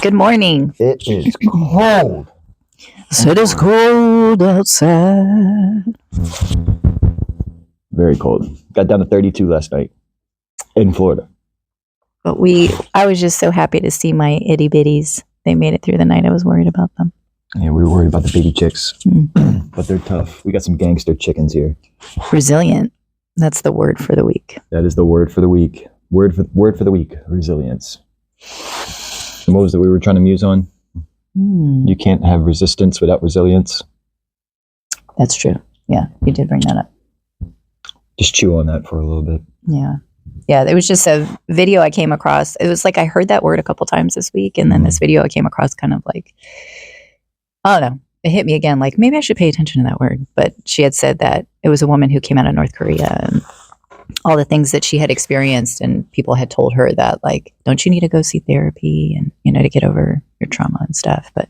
Good morning. It is cold. It is cold outside. Very cold. Got down to 32 last night in Florida. But I was just so happy to see my itty bitties. They made it through the night. I was worried about them. Yeah, we were worried about the baby chicks, but they're tough. We got some gangster chickens here. Resilient. That's the word for the week. That is the word for the week. Word for the week. Resilience. And what was it we were trying to muse on? You can't have resistance without resilience. That's true. Yeah, you did bring that up. Just chew on that for a little bit. Yeah, it was just a video I came across. It was like I heard that word a couple times this week, and then this video I came across kind of like, I don't know, it hit me again, like maybe I should pay attention to that word. But she had said that it was a woman who came out of North Korea and all the things that she had experienced, and people had told her that, like, don't you need to go see therapy and, to get over your trauma and stuff. But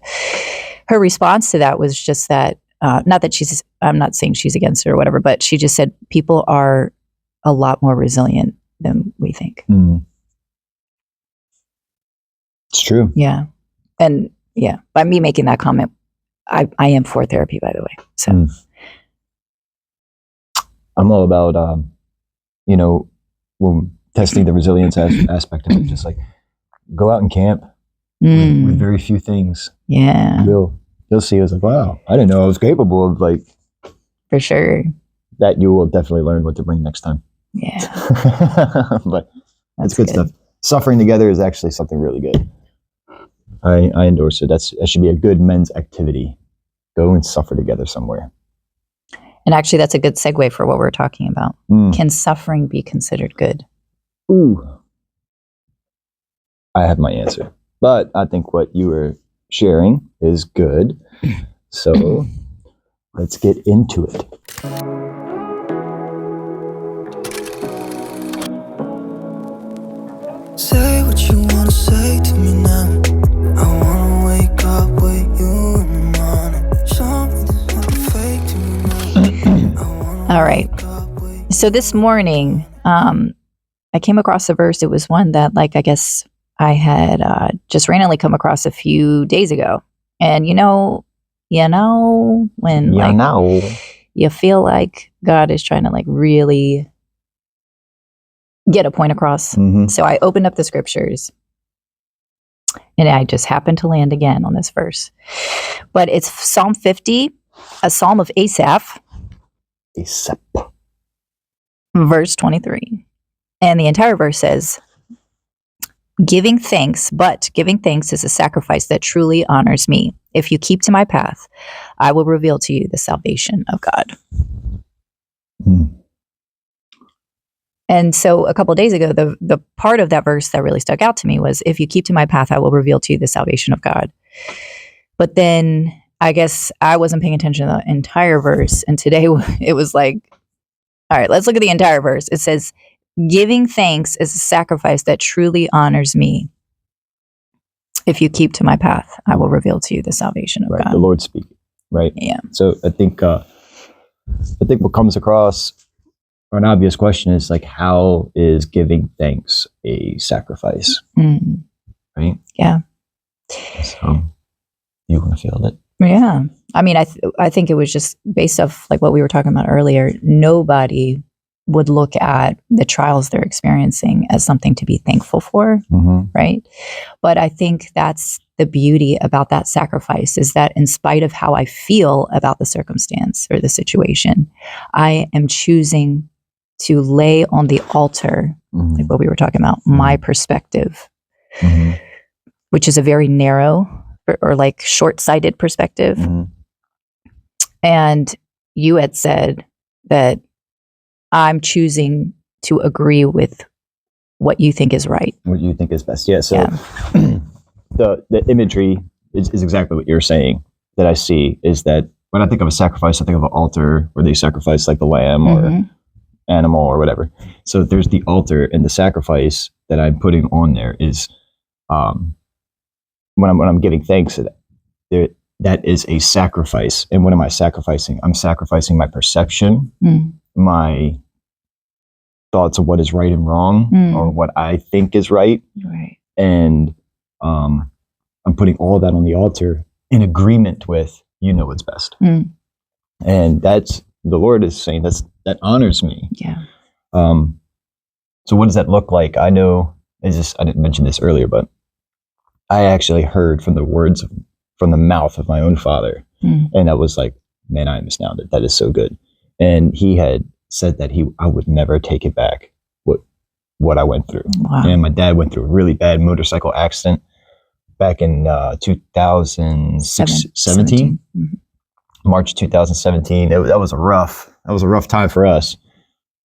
her response to that was just that, not that I'm not saying she's against it or whatever, but she just said people are a lot more resilient than we think. It's true. Yeah. And yeah, by me making that comment, I am for therapy, by the way. So I'm all about, when testing the resilience aspect of it, just like go out and camp with very few things. Yeah. You'll see, it's like, wow, I didn't know I was capable of, like, for sure. That you will definitely learn what to bring next time. Yeah. But it's good stuff. Suffering together is actually something really good. I endorse it. That should be a good men's activity. Go and suffer together somewhere. And actually, that's a good segue for what we're talking about. Can suffering be considered good? Ooh. I have my answer. But I think what you were sharing is good. So let's get into it. Say what you want to say to me now. I want to wake up with you in the morning. Show me there's nothing fake to me now. All right. So this morning, I came across a verse. It was one that, like, I guess I had just randomly come across a few days ago. And when you feel like God is trying to, like, really get a point across. So I opened up the scriptures and I just happened to land again on this verse. But it's Psalm 50, a psalm of Asaph. Verse 23. And the entire verse says, giving thanks is a sacrifice that truly honors me. If you keep to my path, I will reveal to you the salvation of God. And so a couple of days ago, the part of that verse that really stuck out to me was, if you keep to my path, I will reveal to you the salvation of God. But then I guess I wasn't paying attention to the entire verse. And today it was like, all right, let's look at the entire verse. It says, giving thanks is a sacrifice that truly honors me. If you keep to my path, I will reveal to you the salvation of God. The Lord speaking, right? Yeah. So I think what comes across, or an obvious question, is like, how is giving thanks a sacrifice? Right? Yeah. So you want to feel it? Yeah. I mean, I think it was just based off like what we were talking about earlier. Nobody would look at the trials they're experiencing as something to be thankful for, right? But I think that's the beauty about that sacrifice, is that in spite of how I feel about the circumstance or the situation, I am choosing to lay on the altar, like what we were talking about, my perspective, which is a very narrow or like short-sighted perspective. And you had said that I'm choosing to agree with what you think is right. What you think is best. Yeah. So the imagery is exactly what you're saying that I see, is that when I think of a sacrifice, I think of an altar where they sacrifice like the lamb or animal or whatever. So there's the altar, and the sacrifice that I'm putting on there is when I'm giving thanks, that is a sacrifice. And what am I sacrificing? I'm sacrificing my perception, my thoughts of what is right and wrong, or what I think is right, And I'm putting all that on the altar in agreement with, you know what's best. Mm. And that's, the Lord is saying that honors me. Yeah. So what does that look like? I know, I didn't mention this earlier, but I actually heard from from the mouth of my own father. Mm. And I was like, man, I am astounded. That is so good. And he had said that I would never take it back, what I went through. Wow. And my dad went through a really bad motorcycle accident back in 2017. Mm-hmm. March 2017. That was a rough time for us.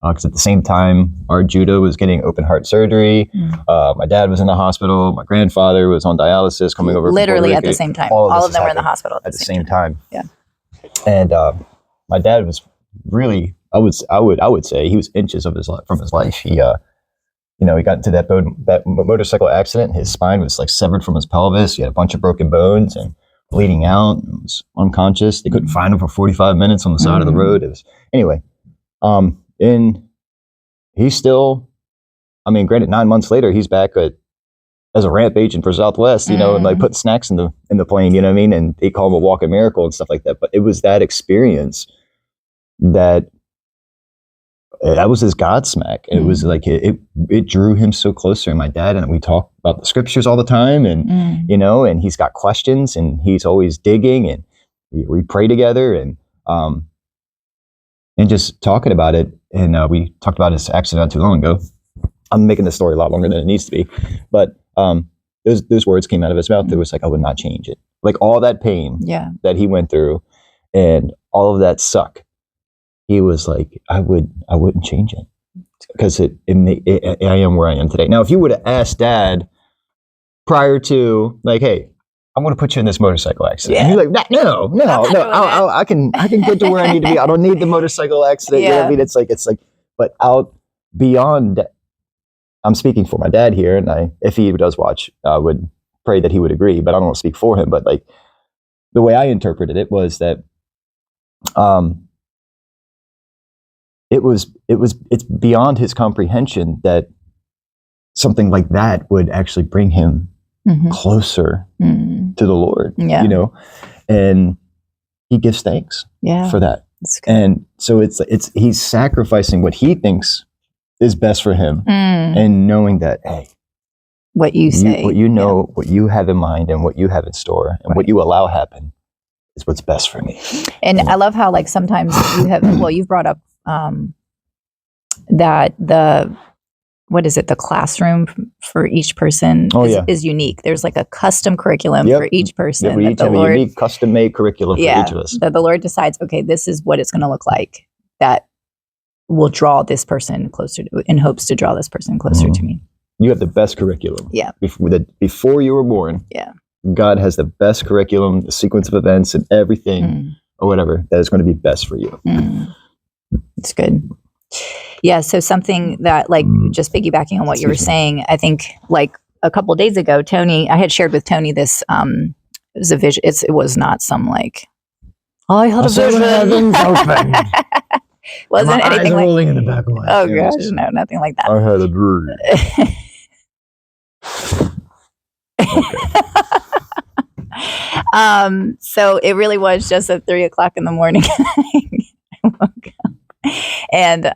Because at the same time, our Judah was getting open heart surgery. Mm. My dad was in the hospital. My grandfather was on dialysis coming over. Literally at the same time. All of them were in the hospital at the same time. Yeah. And my dad was really, I would say, he was inches from his life. He, he got into that motorcycle accident. His spine was like severed from his pelvis. He had a bunch of broken bones and bleeding out. And was unconscious. They couldn't find him for 45 minutes on the side of the road. It was anyway. And he's still, granted, 9 months later, he's back as a ramp agent for Southwest, and like putting snacks in the plane, you know what I mean? And they call him a walking miracle and stuff like that. But it was that experience that was his Godsmack. It was like, it drew him so closer. And my dad and we talk about the scriptures all the time, and, and he's got questions and he's always digging, and we pray together and just talking about it. And we talked about his accident not too long ago. I'm making this story a lot longer than it needs to be, but those words came out of his mouth. It was like, I would not change it. Like all that pain that he went through and all of that suck. He was like, I wouldn't change it because I am where I am today. Now, if you would have asked Dad prior to, like, hey, I'm going to put you in this motorcycle accident. And he's like, no, I can get to where I need to be. I don't need the motorcycle accident. You know what I mean? It's like, but out beyond that, I'm speaking for my dad here. And if he does watch, I would pray that he would agree, but I don't want to speak for him. But like the way I interpreted it was that, it's beyond his comprehension that something like that would actually bring him closer to the Lord, and he gives thanks for that. And so he's sacrificing what he thinks is best for him, and knowing that, hey, what you say, what you have in mind and what you have in store and what you allow happen is what's best for me. And I love how like sometimes you've brought up that the classroom for each person is unique. There's like a custom curriculum for each person. Yeah, we each have a unique custom-made curriculum for each of us. That the Lord decides, okay, this is what it's going to look like. That will draw this person closer in hopes to draw this person closer to me. You have the best curriculum. Yeah. Before you were born. Yeah. God has the best curriculum, the sequence of events and everything or whatever that is going to be best for you. It's good. Yeah. So something that like just piggybacking on what you were saying, I think like a couple of days ago, I had shared with Tony this, it was a vision. It was not some like, I had a vision. Wasn't my anything eyes like rolling in the back of my oh head. gosh, no, nothing like that. I had a dream. So it really was just at 3:00 in the morning. I woke up and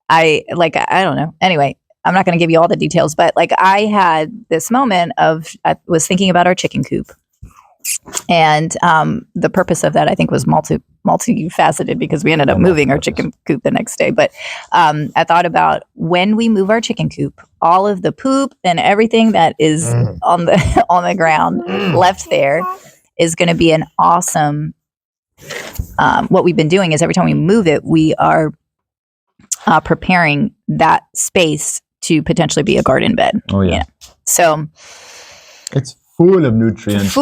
I don't know. Anyway, I'm not going to give you all the details, but like I had this moment I was thinking about our chicken coop. And the purpose of that, I think, was multifaceted because we ended up moving our chicken coop the next day. But I thought about when we move our chicken coop, all of the poop and everything that is on the ground left there is going to be an awesome. What we've been doing is every time we move it, we are preparing that space to potentially be a garden bed. Oh yeah. So it's full of nutrients.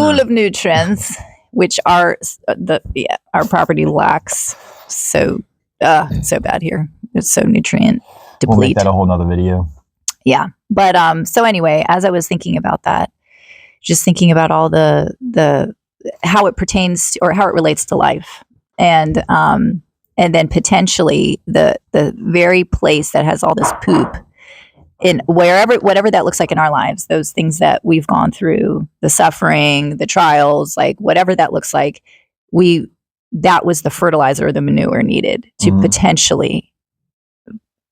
Which our property lacks so bad here. It's so nutrient depleted. We'll make that a whole nother video. Yeah. But so anyway, as I was thinking about that, just thinking about all the how it pertains to, or how it relates to life. And then potentially the very place that has all this poop in whatever that looks like in our lives, those things that we've gone through, the suffering, the trials, like whatever that looks like, that was the fertilizer or the manure needed to potentially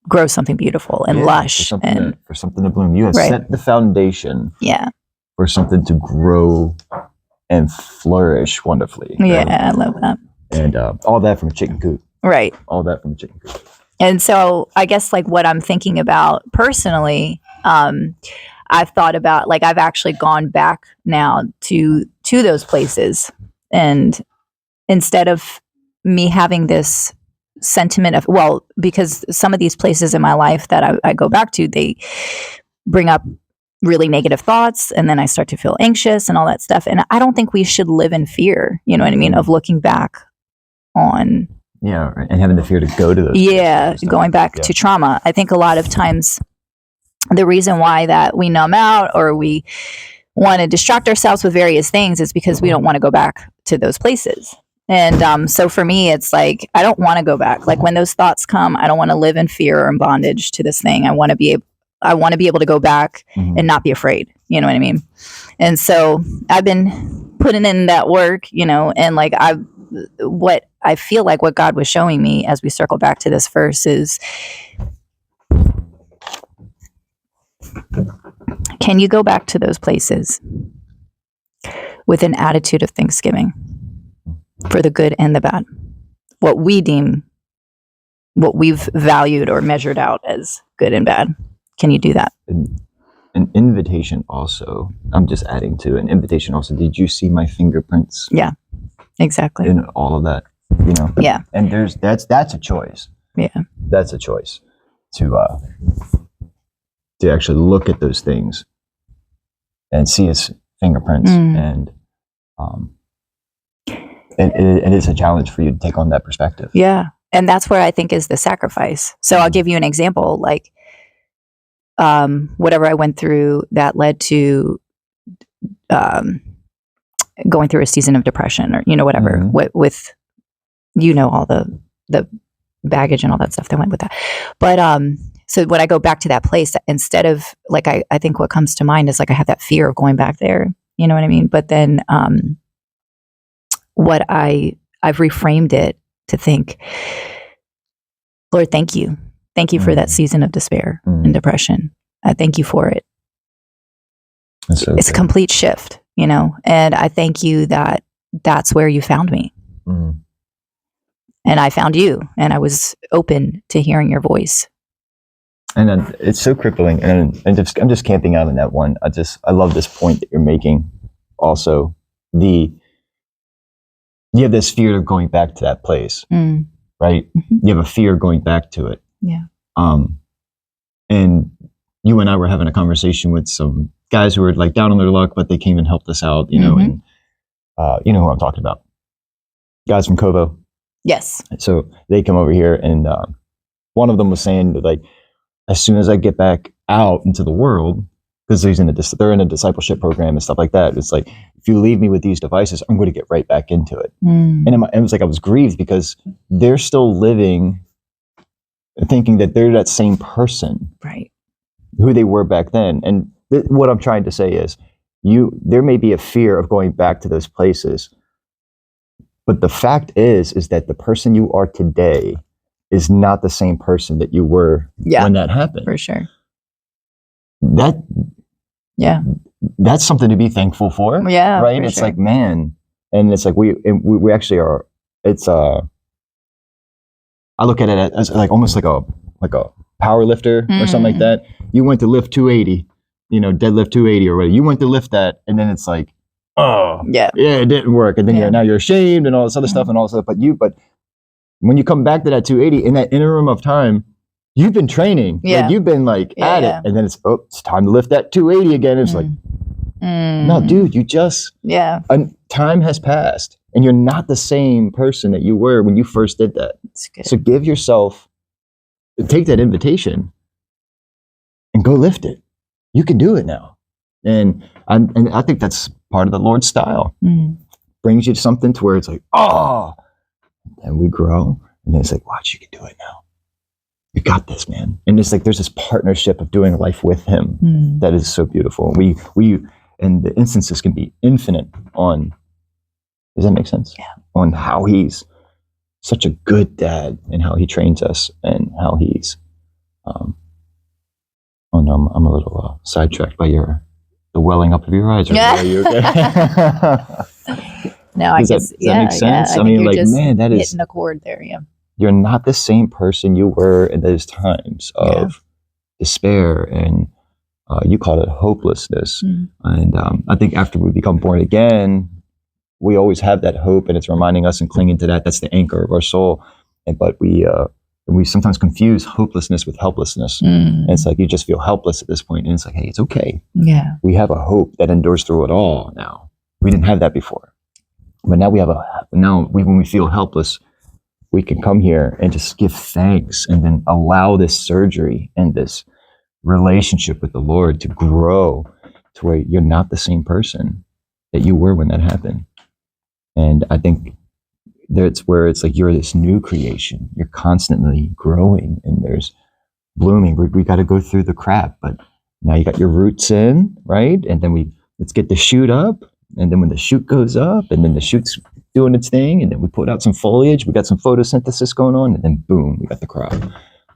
grow something beautiful and lush for something to bloom. You have set the foundation for something to grow and flourish wonderfully. Yeah, I love that. And all that from a chicken coop. Right. All that from a chicken coop. And so I guess like what I'm thinking about personally, I've thought about, like, I've actually gone back now to those places, and instead of me having this sentiment of, well, because some of these places in my life that I go back to, they bring up really negative thoughts, and then I start to feel anxious and all that stuff. And I don't think we should live in fear, you know what I mean, of looking back on. Yeah, and having the fear to go to those. Yeah, going back to trauma. I think a lot of times the reason why that we numb out or we want to distract ourselves with various things is because we don't want to go back to those places. And so for me, it's like, I don't want to go back. Like when those thoughts come, I don't want to live in fear or in bondage to this thing. I want to be able to go back and not be afraid. You know what I mean? And so I've been putting in that work, you know, and like what I feel like what God was showing me as we circle back to this verse is, can you go back to those places with an attitude of thanksgiving for the good and the bad? What we've valued or measured out as good and bad. Can you do that? An invitation also, I'm just adding to an invitation also. Did you see my fingerprints? Yeah, exactly. In all of that, you know? Yeah. And that's a choice. Yeah. That's a choice to actually look at those things and see his fingerprints. And it is a challenge for you to take on that perspective. Yeah. And that's where I think is the sacrifice. So I'll give you an example, like whatever I went through that led to going through a season of depression, or, you know, whatever, with, you know, all the baggage and all that stuff that went with that. But so when I go back to that place, instead of like, I think what comes to mind is like, I have that fear of going back there, you know what I mean? But then what I've reframed it to think, Lord, thank you. Thank you for that season of despair and depression. I thank you for it. It's a complete shift, you know, and I thank you that that's where you found me. And I found you, and I was open to hearing your voice. And then it's so crippling. And I'm just camping out on that one. I love this point that you're making. Also, you have this fear of going back to that place, right? You have a fear of going back to it. Yeah. And you and I were having a conversation with some guys who were like down on their luck, but they came and helped us out, you know, and you know who I'm talking about. Guys from Kovo. Yes. So they come over here, and one of them was saying that, like, as soon as I get back out into the world, because they're in a discipleship program and stuff like that, it's like, if you leave me with these devices, I'm going to get right back into it. And it was like, I was grieved because they're still living thinking that they're that same person, right, who they were back then. And what I'm trying to say is, there may be a fear of going back to those places, but the fact is that the person you are today is not the same person that you were when that happened. For sure. That's something to be thankful for. Yeah, right. For it's sure. like, man, and it's like we actually are. It's I look at it as like almost like a power lifter or something like that. You went to lift 280, you know, deadlift 280 or whatever. You went to lift that, and then it's like, oh, yeah, it didn't work, and then now you're ashamed and all this other stuff and all this stuff. But when you come back to that 280 in that interim of time, you've been training. Like, you've been like at it, and then it's time to lift that 280 again. It's like, no, dude, you just time has passed. And you're not the same person that you were when you first did that. So take that invitation and go lift it. You can do it now. And I think that's part of the Lord's style. Brings you to something to where it's like, oh, and we grow. And then it's like, watch, you can do it now. you got this, man. And it's like there's this partnership of doing life with him that is so beautiful. We and the instances can be infinite on, does that make sense? Yeah. On how he's such a good dad and how he trains us and how he's oh no, I'm a little sidetracked by the welling up of your eyes. Yeah. Are you okay? No, I Does guess, that make sense? I I think mean, you're like, just man, that is, hitting a chord there, yeah. you're not the same person you were in those times of despair and you call it hopelessness. And I think after we become born again, we always have that hope, and it's reminding us and clinging to that. That's the anchor of our soul. But we sometimes confuse hopelessness with helplessness. And it's like you just feel helpless at this point, and it's like, hey, it's okay. Yeah. We have a hope that endures through it all now. We didn't have that before. But now when we feel helpless, we can come here and just give thanks and then allow this surgery and this relationship with the Lord to grow to where you're not the same person that you were when that happened. And I think that's where it's like you're this new creation. You're constantly growing and there's blooming. We got to go through the crap, but now you got your roots in, right? And then let's get the shoot up. And then when the shoot goes up and then the shoot's doing its thing and then we put out some foliage, we got some photosynthesis going on, and then boom, we got the crop.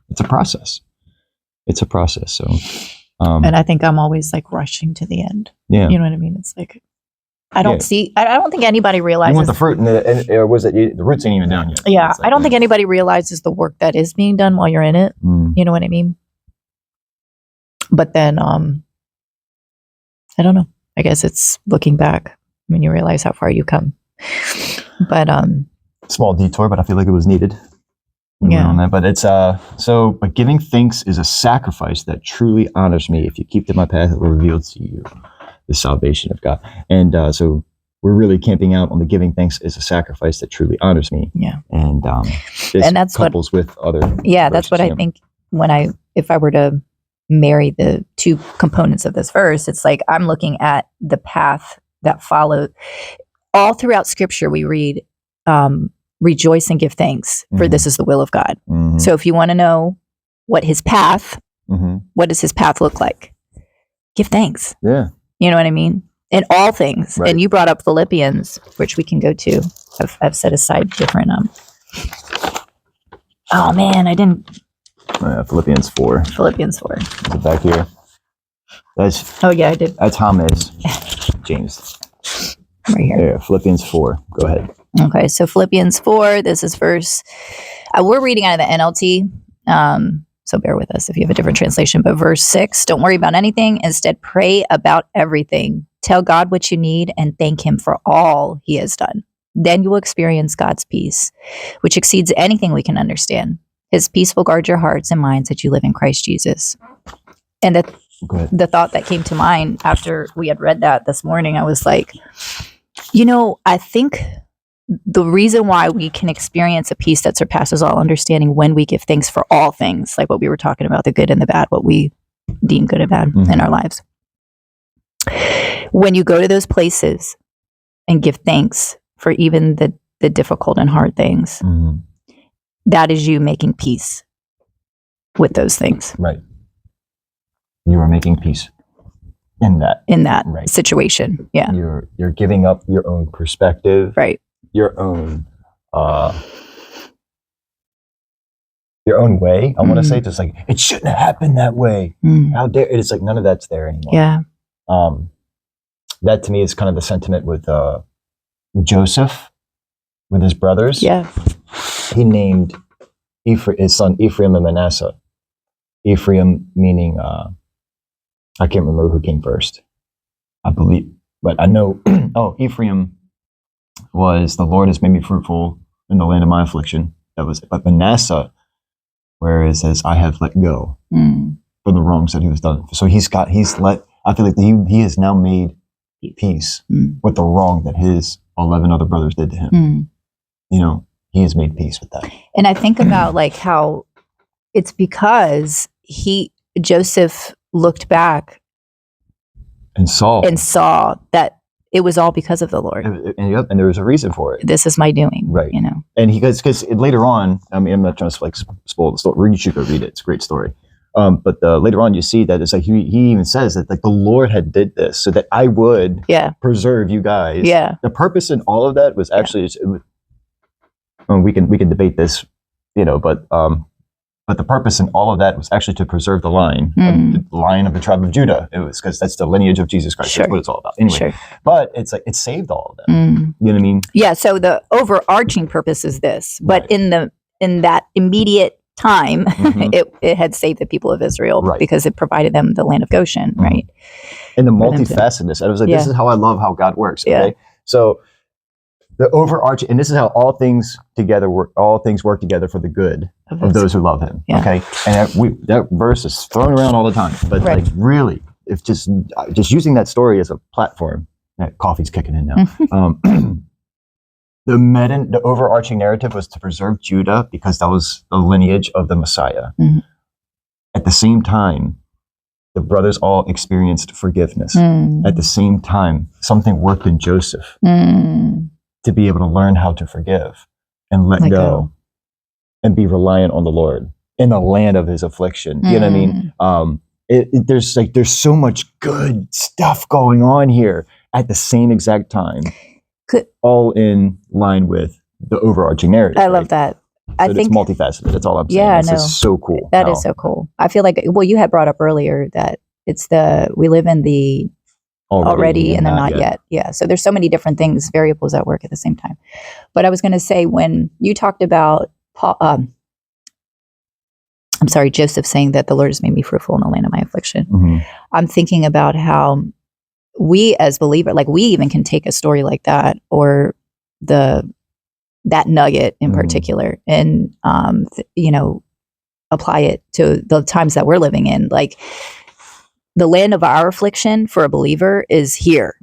It's a process. So, And I think I'm always like rushing to the end. yeah. You know what I mean? It's like, I don't think anybody You realizes. want the fruit, or was it the roots ain't even down yet? Yeah. It's like I don't think anybody realizes the work that is being done while you're in it. You know what I mean? But then, I don't know. I guess it's looking back when you realize how far you come. But, small detour, but I feel like it was needed. Yeah. On that. But it's but giving thanks is a sacrifice that truly honors me. If you keep to my path, it will reveal to you the salvation of God. And so we're really camping out on the giving thanks is a sacrifice that truly honors me. Yeah. And this And that's couples with other. that's what I think if I were to marry the two components of this verse, it's like I'm looking at the path that followed. All throughout Scripture, we read, rejoice and give thanks, for this is the will of God. Mhm. So if you want to know what his path, what does his path look like? Give thanks. Yeah. You know what I mean? In all things. Right. And you brought up Philippians, which we can go to. I've set aside different. Oh man, I didn't. Philippians 4. Philippians 4. Is it back here? That's Oh yeah, I did. Tom is James. Right here. Yeah, Philippians 4. Go ahead. Okay, so Philippians 4, this is verse, we're reading out of the NLT, so bear with us if you have a different translation, but verse 6, don't worry about anything, instead pray about everything. Tell God what you need and thank him for all he has done. Then you will experience God's peace, which exceeds anything we can understand. His peace will guard your hearts and minds that you live in Christ Jesus. And the thought that came to mind after we had read that this morning, I was like, I think the reason why we can experience a peace that surpasses all understanding when we give thanks for all things, like what we were talking about, the good and the bad, what we deem good and bad in our lives. When you go to those places and give thanks for even the difficult and hard things, that is you making peace with those things. Right. You are making peace in that right. situation. Yeah. You're giving up your own perspective. Right. Your own way. I want to say just like it shouldn't have happened that way. How dare it's like none of that's there anymore. Yeah. That to me is kind of the sentiment with Joseph, with his brothers. Yeah. He named his son Ephraim and Manasseh. Ephraim meaning I can't remember who came first. I believe, but I know. Ephraim was the Lord has made me fruitful in the land of my affliction. But Manasseh, where it says I have let go for the wrongs that he was done. So I feel like he has now made peace with the wrong that his 11 other brothers did to him. He has made peace with that. And I think about like how it's because Joseph looked back and saw that it was all because of the Lord. And there was a reason for it. This is my doing, Right. You know. And because later on, I mean, I'm not trying to like spoil the story. You should go read it. It's a great story. But later on, you see that it's like he even says that like the Lord had did this so that I would preserve you guys. Yeah. The purpose in all of that was actually, we can debate this, you know, but the purpose in all of that was actually to preserve the line, the line of the tribe of Judah. It was because that's the lineage of Jesus Christ. Sure. That's what it's all about. Anyway, Sure. but it's like it saved all of them. You know what I mean? Yeah. So the overarching purpose is this, but Right. in that immediate time, it had saved the people of Israel Right. because it provided them the land of Goshen, right? And the For them to- multifacetedness. I was like, this is how I love how God works. Okay, Yeah. so the overarching, and this is how all things work together for the good of those who love Him. Yeah. Okay, and that verse is thrown around all the time, but Right. like really, if just using that story as a platform. That coffee's kicking in now. The overarching narrative was to preserve Judah because that was the lineage of the Messiah. Mhm. At the same time, the brothers all experienced forgiveness. At the same time, something worked in Joseph to be able to learn how to forgive and let go and be reliant on the Lord in the land of his affliction. You know what I mean? There's so much good stuff going on here at the same exact time, all in line with the overarching narrative. I love that. I think it's multifaceted. That's all I'm saying. Yeah, It's no. just so cool. That is so cool. I feel like, well, you had brought up earlier that we live in the already and the not yet. Yeah. So there's so many different things, variables at work at the same time. But I was going to say, when you talked about Joseph saying that the Lord has made me fruitful in the land of my affliction. I'm thinking about how we as believers, like we even can take a story like that or that nugget in particular and, apply it to the times that we're living in. Like the land of our affliction for a believer is here,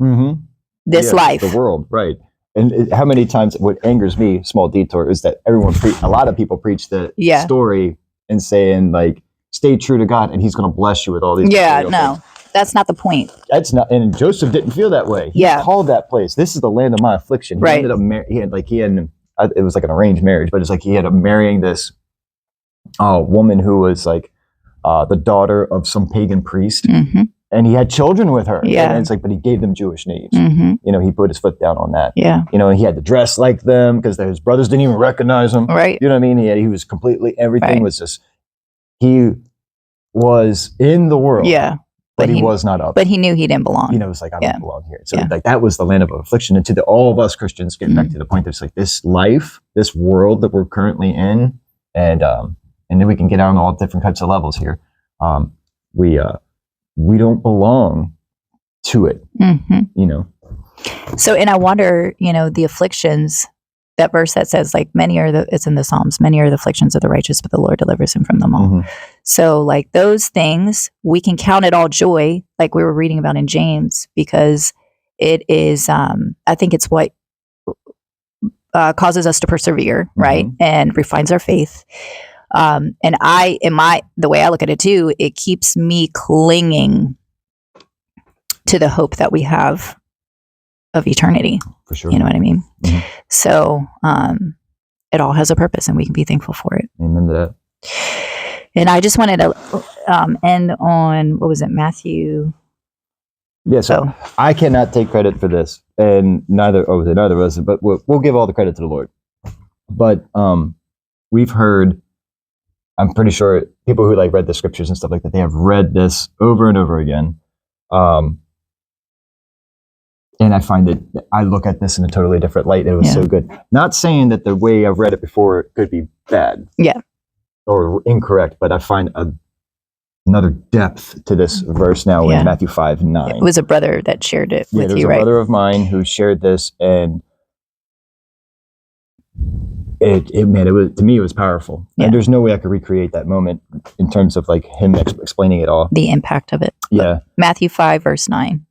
this life, the world. Right. And how many times, what angers me, small detour, is that a lot of people preach the story and saying like, stay true to God and he's going to bless you with all these. No, that's not the point. That's not, and Joseph didn't feel that way. He called that place, this is the land of my affliction. He ended up, it was like an arranged marriage, but it's like he had marrying this woman who was like the daughter of some pagan priest. And he had children with her. Yeah. And it's like, but he gave them Jewish names. He put his foot down on that. Yeah. And he had to dress like them because his brothers didn't even recognize him. Right. You know what I mean? He was completely, everything was just, he was in the world. Yeah. But he was not up. But he knew he didn't belong. It's like, I don't belong here. So like that was the land of affliction. And to all of us Christians, getting back to the point, there's like this life, this world that we're currently in, and then we can get on all different types of levels here. We don't belong to it, So, and I wonder, the afflictions, that verse that says like it's in the Psalms, many are the afflictions of the righteous, but the Lord delivers him from them all. So like those things, we can count it all joy, like we were reading about in James, because it is, I think it's what causes us to persevere, right? And refines our faith. And the way I look at it too, it keeps me clinging to the hope that we have of eternity. For sure. You know what I mean? So, it all has a purpose and we can be thankful for it. Amen to that. And I just wanted to end on, what was it, Matthew? Yeah, so I cannot take credit for this, and neither of us, but we'll give all the credit to the Lord. But we've heard, I'm pretty sure people who like read the scriptures and stuff like that, they have read this over and over again. And I find that I look at this in a totally different light. It was so good. Not saying that the way I've read it before could be bad. Yeah. Or incorrect, but I find another depth to this verse now in Matthew 5:9. It was a brother that shared it with you, right? There was a brother of mine who shared this, and to me, it was powerful. Yeah. And there's no way I could recreate that moment in terms of like him explaining it all. The impact of it. Yeah. Matthew 5, verse 9.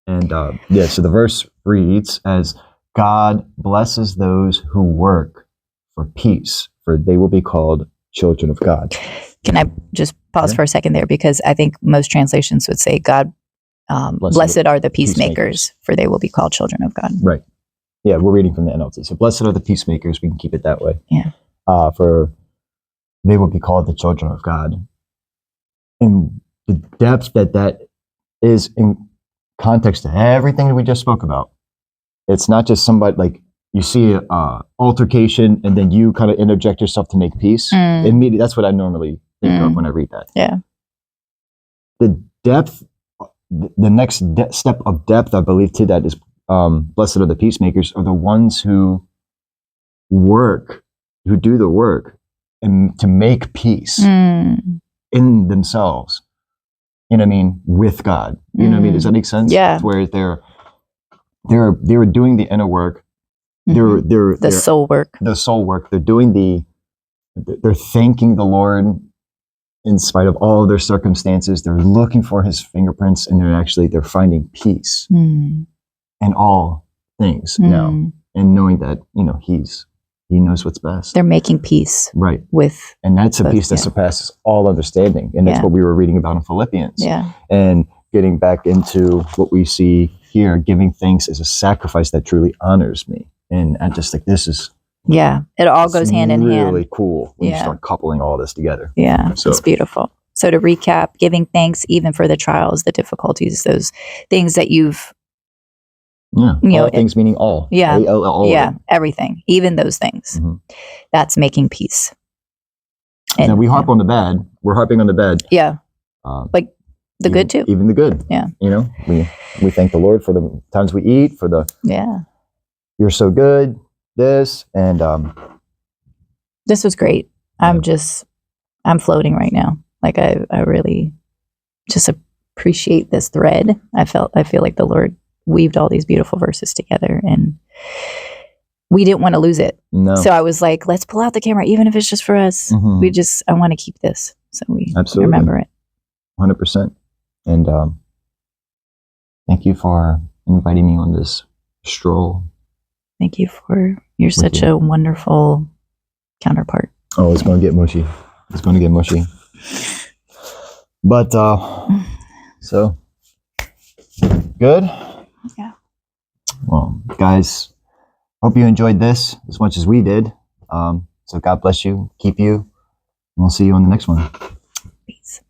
And so the verse reads as, God blesses those who work for peace, for they will be called children of God. Can I just pause for a second there? Because I think most translations would say God Blessed are the peacemakers, for they will be called children of God. Right. Yeah, we're reading from the NLT. So blessed are the peacemakers. We can keep it that way. Yeah. For they will be called the children of God. And the depth that is in context to everything that we just spoke about. It's not just somebody like you see a altercation and then you kind of interject yourself to make peace. Immediately, that's what I normally think of when I read that. Yeah. The depth, the next step of depth, I believe, to that is blessed are the peacemakers, are the ones who do the work and to make peace in themselves. You know what I mean? With God. You know what I mean? Does that make sense? Yeah. Where they're doing the inner work. They're The soul work. The soul work. They're doing they're thanking the Lord in spite of all of their circumstances. They're looking for his fingerprints and they're finding peace in all things now. And knowing that, he knows what's best. They're making peace. Right. With. And that's a peace that surpasses all understanding. And that's what we were reading about in Philippians. Yeah. And getting back into what we see here, giving thanks is a sacrifice that truly honors me. And I just think this is. Yeah. It all goes hand in hand. Really cool when you start coupling all this together. Yeah. So. It's beautiful. So to recap, giving thanks even for the trials, the difficulties, those things that you've. Yeah. All things meaning all. Yeah. All yeah. Everything. Even those things. That's making peace. And now we harp on the bad. We're harping on the bad. Yeah. Like the good too. Even the good. Yeah. We thank the Lord for the times we eat, for the. Yeah. You're so good. This and this was great. I'm floating right now. Like I really just appreciate this thread. I feel like the Lord weaved all these beautiful verses together and we didn't want to lose it. No. So I was like, let's pull out the camera, even if it's just for us. I want to keep this. So we remember it. 100%. And thank you for inviting me on this stroll. Thank you you're such a wonderful counterpart. Oh, it's going to get mushy. But, so, good? Yeah. Well, guys, hope you enjoyed this as much as we did. So God bless you, keep you, and we'll see you on the next one. Peace.